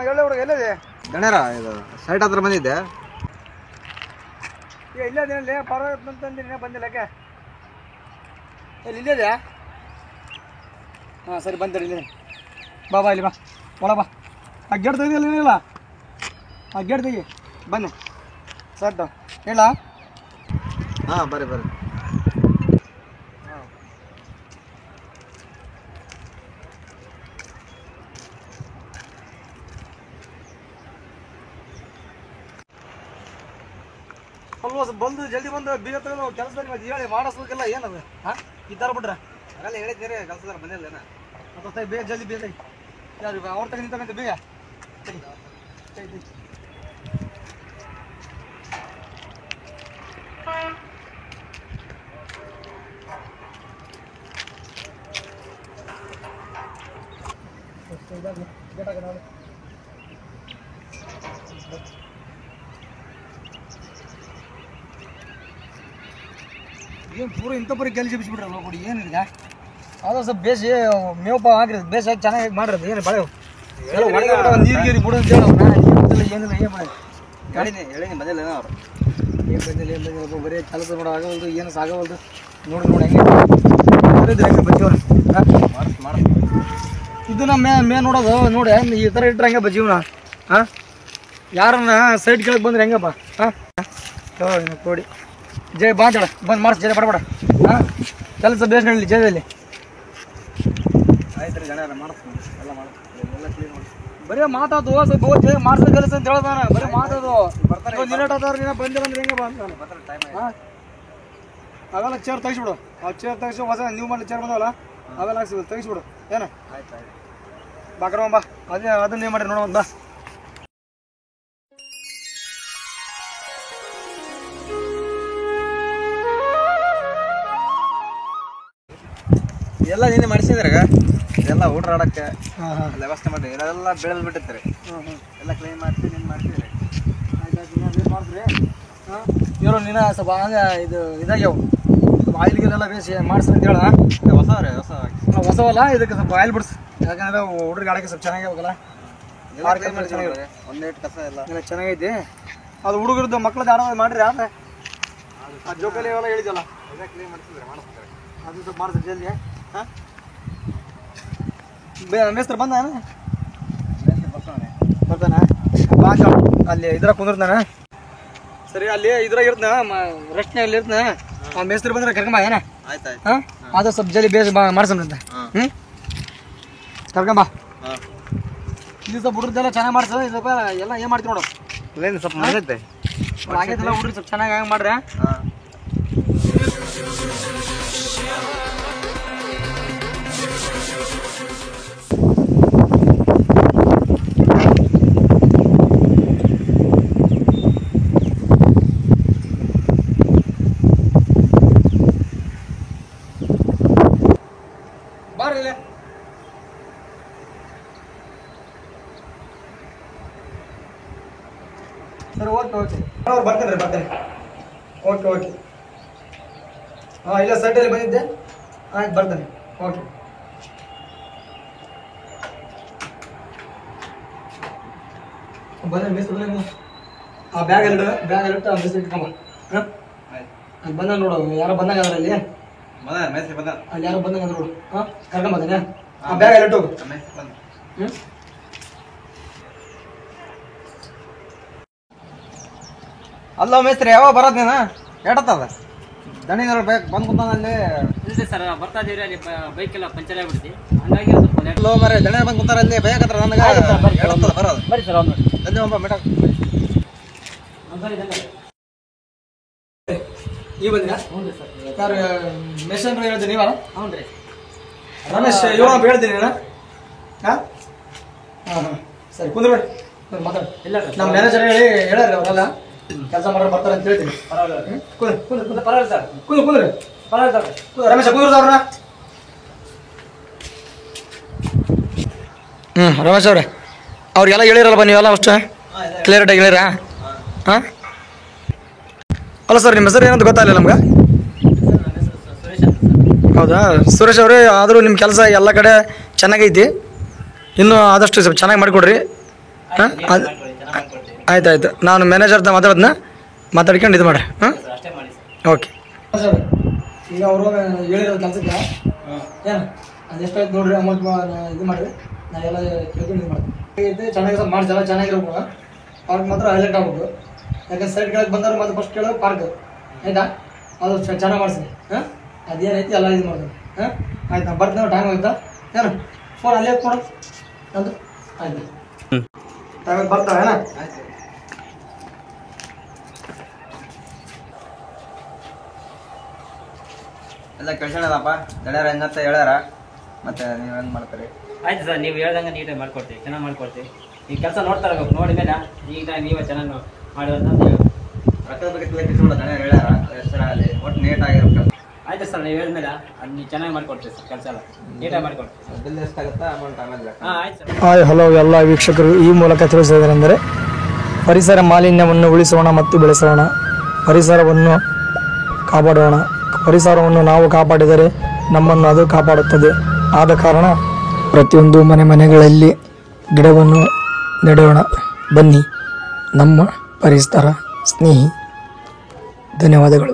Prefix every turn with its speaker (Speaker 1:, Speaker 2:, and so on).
Speaker 1: ಹೇಳಿ ಹುಡುಗ ಎಲ್ಲಿದೆ
Speaker 2: ಗಣ್ಯರ ಇದು ಸೈಟ್ ಹತ್ರ ಬಂದಿದ್ದೆ.
Speaker 1: ಇಲ್ಲದೇನಲ್ಲಿ ಪರವಾಗಿಲ್ಲ ಅಂತಂದಿನಿ ಬಂದಿಲ್ಲ ಯಾಕೆ ಇಲ್ಲಿದೆ. ಹಾಂ ಸರಿ ಬಂದಿರಿ ಇಲ್ಲಿ ಬಾ ಇಲ್ಲಿ ಬಾ ಒಳ ಬಾ ಆ ಗೇಟ್ ತೆಗಿದಿಲ್ಲ ಏನಿಲ್ಲ ಆ ಗೇಟ್ ತೆಗಿ ಬನ್ನಿ ಸರ್ ಹೇಳ.
Speaker 2: ಹಾಂ ಬರ್ರಿ ಬರ್ರಿ.
Speaker 1: ಅಲ್ವಾ ಬಂದು ಜಲ್ದಿ ಬಂದು ಬೀಗ ತಗೊಂಡು ಕೆಲಸದಲ್ಲಿ ಮತ್ತೆ ಹೇಳಿ ಮಾಡಿಸ್ಬೇಕಲ್ಲ ಏನದು ಹಾಂ ಇದ್ದಾರ ಬಿಟ್ರೆ
Speaker 2: ಆಗಲ್ಲ ಹೇಳಿದ್ದೀರಿ ಕೆಲಸದಾರ ಬಂದಿಲ್ಲ
Speaker 1: ಮತ್ತೆ ಬೇಗ ಜಲ್ದಿ ಬೇಗ ಯಾರು ಅವ್ರ ತಗ ನಿಂತಂತೆ ಬೇಗ ಏನು ಪೂರ ಇಂಥ ಪರಿ ಕೆಲಸ ಬಿಸ್ಬಿಟ್ರಲ್ಲ ಕೊಡಿ ಏನಿದೆ ಅದು ಸ್ವಲ್ಪ ಬೇಸಿ ಮೇವಪ್ಪ ಹಾಕಿರೋದು ಬೇಸಿ ಹಾಕಿ ಚೆನ್ನಾಗಿ ಮಾಡಿರೋದು ಏನು ಬಳೆ ನೀರು ಗೀರಿ ಬಿಡೋದು ಏನಿಲ್ಲ ಏನು ಮಾಡಿ
Speaker 2: ಹೇಳಿ ಬಂದಿಲ್ಲ ಏನೋ ಅವ್ರು
Speaker 1: ಏನು ಬಂದಿಲ್ಲ ಏನು ಬಂದಿಲ್ಲ ಬರೀ ಕೆಲಸ ಮಾಡೋ ಆಗವಲ್ದು ಏನು ಸಾಗವಲ್ದು ನೋಡಿ ಹೆಂಗೆ ಹೆಂಗೆ ಬಜ್ಜೀವ
Speaker 2: ಮಾಡಿ
Speaker 1: ಇದು ನಮ್ಮ ಮೇ ನೋಡೋದು ನೋಡಿ ಈ ಥರ ಇಟ್ರೆ ಹೆಂಗಪ್ಪ ಜೀವನ ಹಾಂ ಯಾರನ್ನ ಸೈಡ್ ಕೆಳಗೆ ಬಂದ್ರೆ ಹೆಂಗಪ್ಪ ಹಾಂ ಕೊಡಿ ಜೈ ಬಾ ಅಂತೇಳ ಬಂದು ಮಾಡಿಸ್ ಜೈ ಪಡಬೇಡ ಹಾಂ ಕೆಲಸ ಬೇಸ್ ನಡಲಿ ಜೈದಲ್ಲಿ
Speaker 2: ಆಯ್ತು ರೀ ಗಣ್ಯರ ಮಾಡಿಸ್ತೀನಿ ಎಲ್ಲ ಮಾಡಿಸ್ತೀನಿ ಎಲ್ಲ ಕ್ಲೀನ್ ಮಾಡಿ
Speaker 1: ಬರೀ ಮಾತಾದು ಸ್ವಲ್ಪ ಓದಿ ಮಾಡಿಸೋ ಕೆಲಸ ಅಂತ ಹೇಳ್ದಾನ ಬರೀ ಮಾತಾದು ಬರ್ತಾರೆ ನಿನ್ನಟಾದವ್ರು ನೀನು ಬಂದಿಲ್ಲ ಅಂದ್ರೆ ಹೆಂಗೆ ಬಂದ
Speaker 2: ಬರ್ತಾರೆ ಟೈಮ್
Speaker 1: ಹಾಂ ಅವೆಲ್ಲ ಚೇರ್ ತೆಗಿಸ್ಬಿಡು ಆ ಚೇರ್ ತೆಗಿಸಿ ಹೊಸ ನೀವು ಮಾಡಿ ಚೇರ್ ಬಂದವಲ್ಲ ಅವೆಲ್ಲ ಹಾಕ್ಸಿ ತೆಗಿಸ್ಬಿಡು ಏನು
Speaker 2: ಆಯ್ತು ಆಯ್ತು
Speaker 1: ಬಾಕ್ರಮ್ಮ ಬಾ ಅದನ್ನ ನೀವು ಮಾಡಿ ನೋಡೋದು ಬಾ
Speaker 2: ಎಲ್ಲ ನೀನೆ ಮಾಡಿಸಿದ್ರಾಗ ಎಲ್ಲ ಊಟ ಆಡೋಕ್ಕೆ ಎಲ್ಲ ವ್ಯವಸ್ಥೆ ಮಾಡಿ ಎಲ್ಲ ಬೆಳೆದು ಬಿಟ್ಟಿರ್ತಾರೆ ಎಲ್ಲ ಕ್ಲೀನ್ ಮಾಡ್ತೀವಿ ನೀನು ಮಾಡ್ತೀವಿ
Speaker 1: ಆಯ್ತು ಮಾಡಿದ್ರಿ ಹಾಂ ಇವರು ನೀನು ಸ್ವಲ್ಪ ಹಂಗೆ ಇದು ಇದಾಗ್ಯಾವ ಸ್ವಲ್ಪ ಆಯಿಲ್ ಗಿಲೆಲ್ಲ ಬೇಸಿ ಮಾಡಿಸಿ ಅಂತ ಹೇಳ
Speaker 2: ಹೊಸ ರೀ
Speaker 1: ಹೊಸವಲ್ಲ ಇದಕ್ಕೆ ಸ್ವಲ್ಪ ಆಯಿಲ್ ಬಿಡಿಸ್ ಯಾಕಂದ್ರೆ ಹುಡುಗರಿಗೆ ಆಡೋಕ್ಕೆ ಸ್ವಲ್ಪ ಚೆನ್ನಾಗಿರ್ಬೇಕಲ್ಲ
Speaker 2: ಒಂದೇಟು ಕಸ ಎಲ್ಲ
Speaker 1: ಚೆನ್ನಾಗೈತಿ ಅದು ಹುಡುಗರದ್ದು ಮಕ್ಳದ್ದು ಆಡೋದು ಮಾಡಿರಿ ಆದ್ರೆ ಆ ಜೋಕಾಲಿ ಎಲ್ಲ ಹೇಳಿದಲ್ಲ
Speaker 2: ಕ್ಲೀನ್ ಮಾಡಿಸಿದ್ರೆ ಮಾಡಿಸ್ತಾರೆ
Speaker 1: ಅದು ಸ್ವಲ್ಪ ಮಾಡಿಸ್ರಿ ಜಲ್ದಿ ಹಾಂ ಮೇಸ್ತ್ರ ಬಂದ ಬರ್ತಾನ ಬಾ ಅಲ್ಲಿ ಇದ್ರಾಗ ಕುಂದಿರ್ತಾನ ಸರಿ ಅಲ್ಲಿ ಇದ್ರಾಗ ಇರ್ತಾನ ರೆಸ್ಟ್ನಾಗ ಅಲ್ಲಿ ಇರ್ತಾನ ಆ ಮೇಸ್ತ್ರಿ ಬಂದ್ರೆ ಕರ್ಕೊಂಬ ಏನ
Speaker 2: ಆಯ್ತು ಆಯ್ತು
Speaker 1: ಹಾಂ ಅದು ಸ್ವಲ್ಪ ಜಲ್ದಿ ಬೇಸ್ ಮಾಡ್ಸಂತ ಹ್ಞೂ ಕರ್ಕೊಂಬ ಇದು ಸ್ವಲ್ಪ ಹುಡುಗ್ರದೆಲ್ಲ ಚೆನ್ನಾಗಿ ಮಾಡ್ಸೋದು ಇದು ಸ್ವಲ್ಪ ಎಲ್ಲ ಏನು ಮಾಡ್ತೀವಿ ನೋಡು
Speaker 2: ಏನು ಸ್ವಲ್ಪ ಆಗೈತೆ
Speaker 1: ಆಗೈತೆಲ್ಲ ಹುಡುಗ್ರು ಸ್ವಲ್ಪ ಚೆನ್ನಾಗಿ ಹಂಗೆ ಮಾಡ್ರೆ
Speaker 2: ಹಾಂ
Speaker 1: ಬಾರಿಲ್ಲ ಸರಿ ಓಕೆ ಓಕೆ ಅವ್ರು ಬರ್ತೇನೆ ಓಕೆ ಓಕೆ ಹಾಂ ಇಲ್ಲ ಸೈಟಲ್ಲಿ ಬಂದಿದ್ದೆ ಆಯ್ತು ಬರ್ತೇನೆ ಓಕೆ ಬಂದ ಮಿಸ್ ಆ ಬ್ಯಾಗಲ್ಲಿ ಇಟ್ಟು ಆ ಮಿಸ್ ಇಟ್ಕೊಂಬ ಹಾಂ ಅದು ಬಂದ ನೋಡು ಯಾರೋ ಬಂದಾಗ ಅದರಲ್ಲಿ ಅಲ್ಲಿ ಯಾರೋ ಬಂದಾಗ ನೋಡು ಹಾಂ ಕರ್ಕೊಂಬಂದೇನೆ ಆ ಬ್ಯಾಗಲ್ಲಿ ಇಟ್ಟು ಹೋಗು ಹ್ಞೂ
Speaker 2: ಅಲ್ಲ ಮೇಸ್ತ್ರಿ ಯಾವಾಗ ಬರೋದು ನೀನು ಎಡತ್ತದ ದಣಿನವ್ರು ಬೇಕು ಬಂದು ಕುಂತಾನಲ್ಲಿ
Speaker 3: ಇಲ್ಲ ಸರ್ ಬರ್ತಾ ಇದೀವಿ ಅಲ್ಲಿ ಬೈಕ್ ಎಲ್ಲ ಪಂಚರ್ ಆಗ್ಬಿಡ್ತಿ ಹಂಗಾಗಿ ಸ್ವಲ್ಪ
Speaker 2: ಲೋ ಮರೆ ದಣಿಯರು ಬಂದು ಕುಂತಾರ ಅಲ್ಲಿ ಬೇಕತ್ರ ನನಗೆ ಎಡತ್ತದ ಬರೋದು
Speaker 3: ಬರಿ ಸರ್ ಅವ್ನು
Speaker 2: ಅಲ್ಲಿ ಒಬ್ಬ ಮೇಡಮ್
Speaker 1: ನೀವು ಬಂದಿರಾ
Speaker 3: ಹ್ಞೂ ರೀ ಸರ್
Speaker 1: ಯಾರು ಮೆಷನ್ ಹೇಳ್ತೀನಿ ನೀವಲ್ಲ
Speaker 3: ಹ್ಞೂ ರೀ
Speaker 1: ರಮೇಶ್ ಇವಾಗ ಹೇಳ್ತೀನಿ ನಾನು ಹಾಂ ಹಾಂ ಹಾಂ ಸರಿ ಕುಂದ್ರಬೇಡಿ ಮಾತಾಡಿ
Speaker 3: ಇಲ್ಲ
Speaker 1: ನಮ್ಮ ಮ್ಯಾನೇಜರ್ ಹೇಳಾರಿ ಅವರೆಲ್ಲ ಕೆಲಸ ಮಾಡೋರು ಬರ್ತಾರೆ ಅಂತ ಹೇಳ್ತೀನಿ
Speaker 3: ಪರವಾಗಿಲ್ಲ ಸರ್
Speaker 1: ಕುಂದ್ರಿ
Speaker 3: ಪರವಾಗಿಲ್ಲ ಸರ್
Speaker 1: ರಮೇಶ ಕುಂದ್ರದವ್ರನ್ನ ರಮೇಶ್ ಅವ್ರೆ ಅವ್ರಿಗೆಲ್ಲ ಹೇಳಿರಲ್ಲ ನೀವೆಲ್ಲ ಅಷ್ಟು ಕ್ಲಿಯರಾಗಿ ಹೇಳಿರಾ ಹಾಂ ಅಲ್ಲ ಸರ್ ನಿಮ್ಮ ಹೆಸರು ಏನಂತ ಗೊತ್ತಾಗಲಿಲ್ಲ ನಮ್ಗೆ ಹೌದಾ ಸುರೇಶ್ ಅವರೇ ಆದರೂ ನಿಮ್ಮ ಕೆಲಸ ಎಲ್ಲ ಕಡೆ ಚೆನ್ನಾಗೈತಿ ಇನ್ನೂ ಆದಷ್ಟು ಸ್ವಲ್ಪ ಚೆನ್ನಾಗಿ ಮಾಡಿಕೊಡ್ರಿ ಹಾಂ ಅದು ಆಯ್ತು ಆಯ್ತು, ನಾನು ಮ್ಯಾನೇಜರ್ ಹತ್ರ ಮಾತಾಡ್ಕೊಂಡು ಇದು ಮಾಡ್ರಿ. ಹಾಂ
Speaker 3: ಅಷ್ಟೇ ಮಾಡಿ ಸರ್.
Speaker 1: Okay sir. ಈಗ ಅವರು ಹೇಳಿರೋ ಕೆಲಸಕ್ಕೆ ಏನು ಅದೆಷ್ಟಾಯ್ತು ನೋಡ್ರಿ, ಅಮೌಂಟ್ ಇದು ಮಾಡಿರಿ, ನಾನು ಎಲ್ಲ ಕೇಳ್ಕೊಂಡು ಇದು ಮಾಡ್ತೀನಿ. ಚೆನ್ನಾಗಿ ಮಾಡಿ ಎಲ್ಲ ಚೆನ್ನಾಗಿರ್ಬೇಕು. ಪಾರ್ಕ್ ಮಾತ್ರ ಹೈಲೈಟ್ ಆಗ್ಬೇಕು. ಯಾಕಂದ್ರೆ ಸೈಡ್ ಕೆಳಗೆ ಬಂದವ್ರು ಮತ್ತೆ ಫಸ್ಟ್ ಕೇಳೋದು ಪಾರ್ಕ್ ಆಯ್ತಾ, ಅದು ಚೆನ್ನಾಗಿ ಮಾಡಿಸ್ರಿ. ಹಾಂ ಅದೇನೈತಿ ಎಲ್ಲ ಇದು ಮಾಡ್ತೀನಿ. ಹಾಂ ಆಯ್ತು, ನಾನು ಬರ್ತೀನಿ, ಟೈಮ್ ಆಯ್ತಾ? ಏನು ಫೋನ್ ಅಲ್ಲೇ ಕೊಡು ಅದು ಆಯ್ತು. ಟೈಮ್ ಬರ್ತಾವೆ ಏನ?
Speaker 2: ಎಲ್ಲ ಕೆಲ್ಸಣದಪ್ಪ ದಡ್ಯಾರ ಹೆಂಗಂತ ಹೇಳ್ಯಾರ, ಮತ್ತೆ ನೀವೇನು ಮಾಡ್ತೀರಿ?
Speaker 3: ಆಯ್ತು ಸರ್, ನೀವು ಹೇಳ್ದಂಗೆ ನೀಟಾಗಿ ಮಾಡ್ಕೊಡ್ತೀವಿ, ಚೆನ್ನಾಗಿ ಮಾಡ್ಕೊಡ್ತೀವಿ. ಈ ಕೆಲಸ ನೋಡ್ತಾ ಇರ್ಬೇಕು, ನೋಡಿ ಮೇಲೆ ಈಗ ನೀವೇ ಚೆನ್ನಾಗಿ ಮಾಡಿರೋದು ಅಂತ ಹೇಳಿ.
Speaker 2: ರೊಕ್ಕದ ಬಗ್ಗೆ ತಿಳಿಸ್ಕೊಡ ದಡ್ಯಾರ ಹೇಳ್ಯಾರ, ಹೆಸರಾಗಲಿ ಒಟ್ಟು ನೀಟಾಗಿರ್ಬೇಕು.
Speaker 3: ಆಯ್ತು ಸರ್, ನೀವು ಹೇಳಿದ್ಮೇಲೆ ಅದು ನೀವು ಚೆನ್ನಾಗಿ ಮಾಡ್ಕೊಡ್ತೀವಿ ಸರ್, ಕೆಲಸ ಎಲ್ಲ ನೀಟಾಗಿ ಮಾಡ್ಕೊಡ್ತೀವಿ.
Speaker 2: ಬಿಲ್ ಎಷ್ಟಾಗುತ್ತಾ ಅಮೌಂಟ್ ಆಮೇಲೆ?
Speaker 3: ಹಾಂ ಆಯ್ತು ಸರ್.
Speaker 1: ಹಾಯ್ ಹಲೋ ಎಲ್ಲ ವೀಕ್ಷಕರು, ಈ ಮೂಲಕ ತಿಳಿಸುವುದೇನೆಂದರೆ ಪರಿಸರ ಮಾಲಿನ್ಯವನ್ನು ಉಳಿಸೋಣ ಮತ್ತು ಬೆಳೆಸೋಣ, ಪರಿಸರವನ್ನು ಕಾಪಾಡೋಣ. ಪರಿಸರವನ್ನು ನಾವು ಕಾಪಾಡಿದರೆ ನಮ್ಮನ್ನು ಅದು ಕಾಪಾಡುತ್ತದೆ. ಆದ ಕಾರಣ ಪ್ರತಿಯೊಂದು ಮನೆಗಳಲ್ಲಿ ಗಿಡವನ್ನು ನೆಡೋಣ. ಬನ್ನಿ, ನಮ್ಮ ಪರಿಸರ ಸ್ನೇಹಿ. ಧನ್ಯವಾದಗಳು.